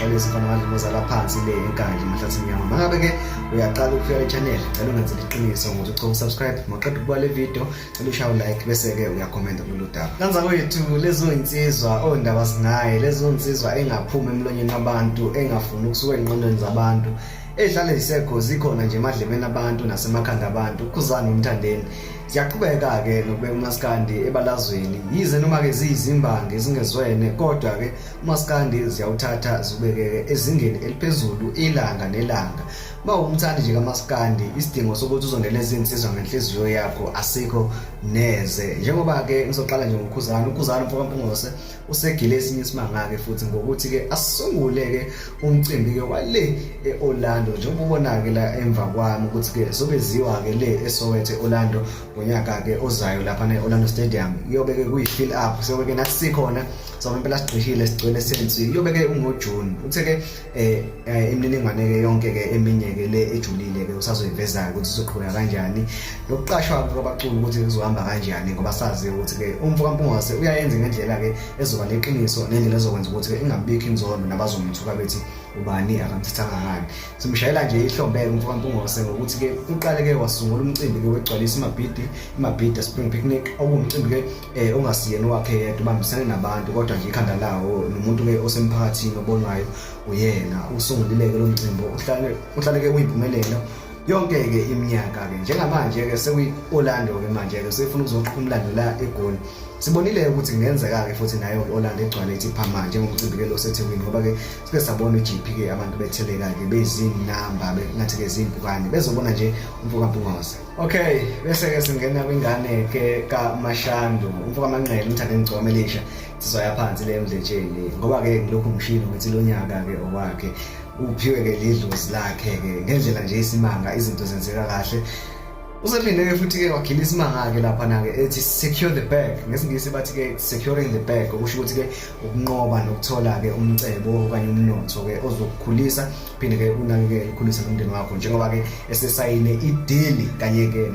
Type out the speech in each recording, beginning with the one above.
ngixolisa khona manje ngozala phansi le enkandla mahlathi inyama. Mangabe ke uyaqala ukufika le channel, cela ungenze iqiniso ngokuthi uchofa subscribe, maqeda ukubuka le video, cela ushaye like bese ke uyakhomenta kulolu daba. Kanza kwethu lezo insizwa ondaba sinaye, lezo insizwa engaphumi emlonyeni wabantu, engafuni ukusuka engqondweni zabantu, edlale zisekho zikhona nje emadlebeni abantu nasemakhanda abantu. uKhuzani noMthandeni siyaqhubeka ke nokubeka umaskandi ebalazweni, yize noma ke ziyizimbangi zingezwene, kodwa ke umaskandi ziyawuthatha zibeke ezingeni eliphezulu, ilanga nelanga. Umthandi nje kaMaskandi, isidingo sokuthi uzondeleza insizwa ngenhliziyo yakho asikho neze. Njengoba ke ngizoqala nje ngoKhuzani. uKhuzani mfokampungose usegile esinye isimanga ke futhi ngokuthi ke asisungule ke umcimbi ke wale eOrlando, njengoba ubona ke la emva kwami ukuthi ke sobeziwa ke le eSoweto eOrlando ngonyaka ke ozayo lapha eOrlando Stadium. Iyobe ke kuyi-fill up, sobe ke nathi sikhona, sobe impela sigcishile sigcwele sensi. Iyobe ke ungoJune. Uthe ke imininingwane ke yonke ke eminye ke le ejulile ke usazoyiveza ukuthi uzoqhubeka kanjani, nokuqashwa kwabaculi ukuthi kuzohamba kanjani, ngoba sazi ukuthi ke umfokampungose uyayenza ngendlela ke ezoba leqiniso nendlela ezokwenza ukuthi ke ingabikho inzondo nabazomthuka bethi ubani akamthithanga ngani. Simshayela nje ihlombe umfokampungose ngokuthi ke uqale ke wasungula umcimbi ke wegcwalisa imabhidi spring picnic, okumcimbi ke ongasiyena wakhe yedwa, ubambisane nabantu kodwa nje ikhanda lawo nomuntu ke osemphakathini obonwayo uyena. Usungulile ke lo mcimbi uhlale ke uyimpumelelo yonke ke iminyaka ke. Njengamanje ke sekuyi-Orlando ke manje ke sefuna ukuzoqhubeka umlando la eGoli. Sibonile ukuthi kungenzeka ke futhi nayo iOrlando egcwale ithi phama njengomcimbi ke lo seThekwini, ngoba ke sike sabona uGP ke abantu betheleka ke bezinamba ngathi ke zimpukane bezobona nje umfokampungose. Okay, bese ke singena kwingane ke kaMashandu, umfokaManqele uMthandeni ngcomelisha sizoya phansi le emdletsheni, ngoba ke ngilokhu ngishilo ukuthi lo nyaka ke owakhe uphiwe ke lidlozi lakhe ke ngendlela nje isimanga, izinto zenzeka kahle. Usephinde ke futhi ke wakhila isimanga ke lapha na ke ethi secure the bag, ngesingisi bathi ke securing the bag, okusho ukuthi ke ukunqoba nokuthola ke umcebo okanye umnotho ke ozokukhulisa, phinde ke unakekele ukukhulisa nomndeni wakho, njengoba ke esesayine i-deal kanye ke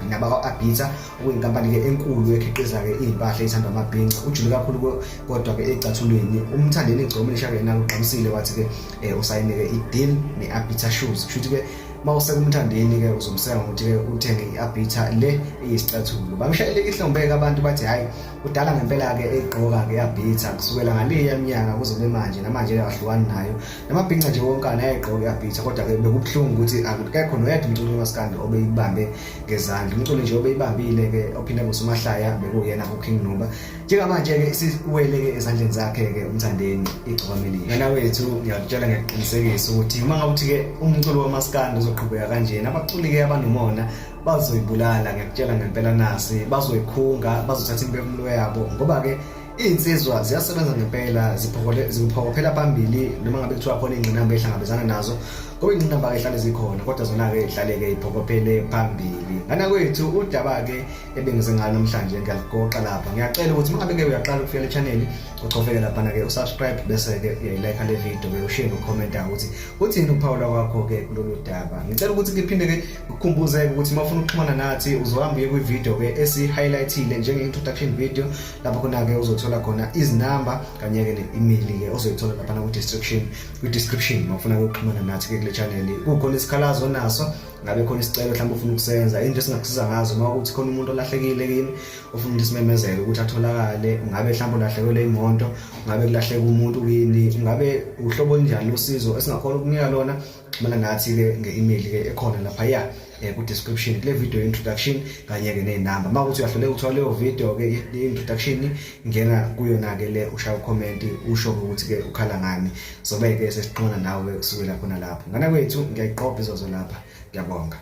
nabaka-Abita, okuyinkampani ke enkulu ekhiqiza ke impahla ethandwa amabhinca. Ujule kakhulu kodwa ke ecathulweni uMthandeni ngcomelisha ke nakuqhamisile wathi ke usayine ke i-deal ne-Abita shoes. Kusho ukuthi ke mawuseka uMthandeni ke uzomseka ngokuthi ke uthenge i-Abita le eyisicathulo. Bamshayele ihlombe ke abantu bathi hayi udala ngempela ke egqoka ke i-Abita kusukela ngaleya minyaka kuzobe manje, namanje akahlukani nayo namabhinca nje wonkana ayayigqoka i-Abita, kodwa ke bekubhlungu ukuthi akekho noyedwa umculo umaskandi obeyibambe ngezandla. Umculo nje obeyibambile ke ophinda kusumahlaya bekuyena uKing Nuba. Njengamanje ke siwele ke ezandleni zakhe ke uMthandeni igcokameli. Ngana wethu ngiyakutshela ngeqinisekisa ukuthi uma ngabuthi ke umculo wamaskandi uzoqhubeka kanjena, abaculi ke abanomona bazoyibulala, ngiyakutshela ngempela nasi bazoyikhunga, bazothatha impefumulo yabo, ngoba ke insizwa ziyasebenza ngempela, ziphokophela phambili noma ngabe kuthiwa khona ingqinamba ehlangabezana nazo, ngoba ingqinamba ke ihlale zikhona kodwa zona ke ihlale ke iphokophele phambili. Ngana kwethu udaba ke ebengize ngalo namhlanje ngiyaligoqa lapha. Ngiyacela ukuthi mangabe ke uyaqala ukufika le channel uqhubeke lapha ke usubscribe bese ke uyayilike le video ke ushare nokucomment ukuthi uthini ukuphawula kwakho ke kulolu daba. Ngicela ukuthi kuphinde ke ukukhumbuze ukuthi mawufuna ukuxhumana nathi uzohamba uye kwi-video ke esi-highlightile njenge-introduction video, lapho khona ke uzothola khona izinamba kanye ke ne-email ke ozoyithola lapha ku-description mawufuna ukuxhumana nathi ke kule channel. Kukhona isikhalazo naso, ngabe khona isicelo mhlawumbe ufuna ukusenza into esingakusiza ngazo, uma ukuthi khona umuntu olahlekile kini ufuna ukuthi simemezele ukuthi atholakale, ungabe mhlawumbe ulahlekelwe imoto, ungabe kulahleka umuntu kini, ungabe uhlobo njani losizo esingakhona ukunika lona, xhumana nathi ke nge-email ke ekhona lapha ya ku-description kule video introduction kanye ke nezinamba. Uma ukuthi uyahluleka ukuthola leyo video ke i-introduction, ngena kuyona ke le ushaya ucomment usho ukuthi ke ukhala ngani, sobe ke sesixhumana nawe kusukela khona lapho. Ngana kwethu ngiyayiqopha izozo lapha. Ngiyabonga.